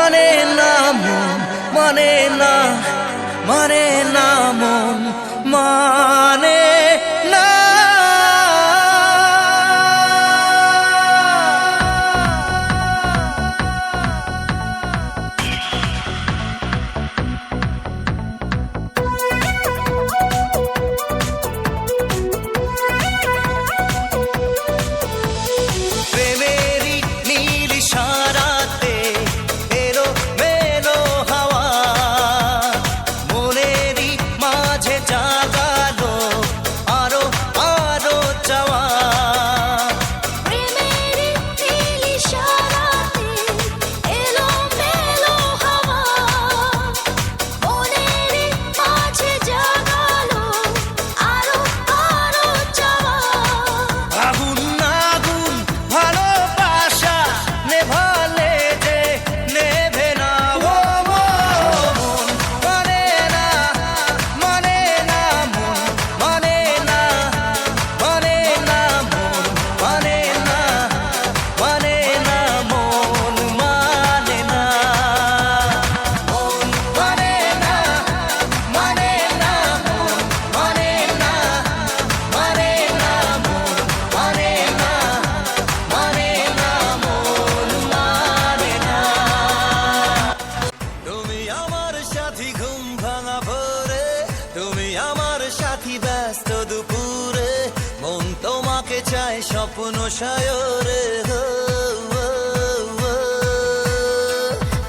মানে না মন, মানে না, মানে না মন, মানে না। প্রেমেরই নীল ইশারাতে এলো মেলো হাওয়া, মনেরই মাঝে জাগালো আরো আরো চাওয়া। প্রেমেরই নীল ইশারাতে এলো মেলো হাওয়া, মনেরই মাঝে জাগালো আরো আরো চাওয়া। আগুন আগুন ভালোবাসা নেভালে যে নেভে না ও মন, মানে না, মানে না মন, মানে না, মানে না মন, মানে না, মানে না মন, মানে না মন, মানে না, মানে না মন, মানে না, মানে না মন, মানে না, মানে না মন, মানে না। তুমি আমার সাথী ঘুম ভাঙা ভোরে, তুমি আমার সাথী ব্যস্ত দুপুরে, মন তোমাকে চায় স্বপ্ন সায়রে।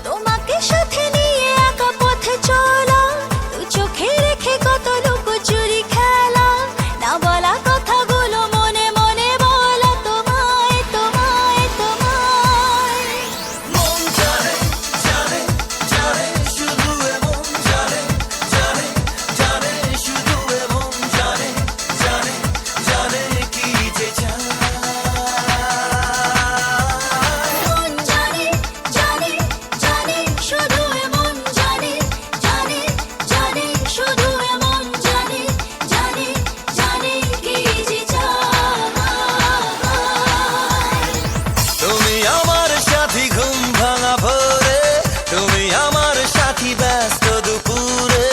তোমাকে সাথে নিয়ে একা পথে চলা, দু চোখে রেখে কত লুকোচুরি খেলা, না বলা কথাগুলো মনে মনে বলা তোমায় তোমায় তোমায়। মন জানে জানে জানে শুধু এমন জানে জানে জানে শুধু এমন জানে জানে জানে কি যে চায়। মন জানে জানে জানে শুধু এমন জানে জানে জানে শুধু এমন জানে জানে জানে কি যে চায়। তুমি আমার সাথী ঘুম ভাঙা ভোরে, তুমি আমার সাথী ব্যস্ত দুপুরে,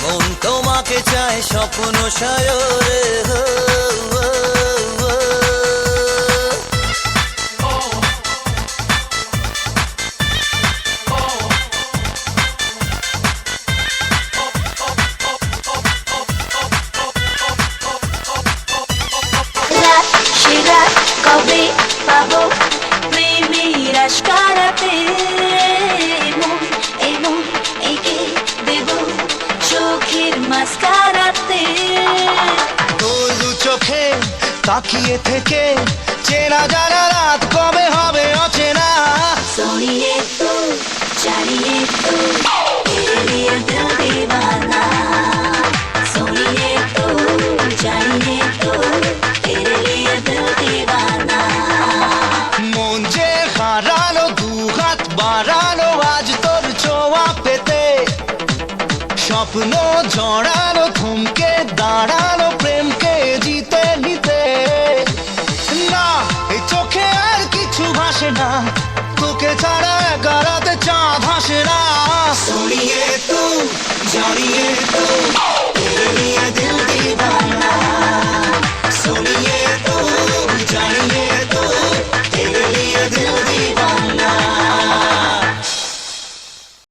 মন তোমাকে চায় স্বপ্ন সায়রে। রাত সে রাত কবে পাবো প্রেমের আশকারাতে, মন এঁকে দেব চোখের মাস্কারাতে। তোর দু চোখে তাকিয়ে থেকে চেনা জানা রাত কবে হবে অচেনা। सोनिए तो जानिए तो तेरे लिए दिल दीवाना, सोनिए तो जानिए तो तेरे लिए दिल दीवाना। মন যে হারালো দু হাত বাড়ালো আজ তোর ছোঁয়া পেতে, স্বপ্ন জড়ালো থমকে দাঁড়ালো প্রেমকে জিতে নিতে। না এই চোখে আর কিছু ভাসে না, তোকে ছাড়া একা রাতে চাঁদ ভাসে না। सोनिए তু জানিয়ে তু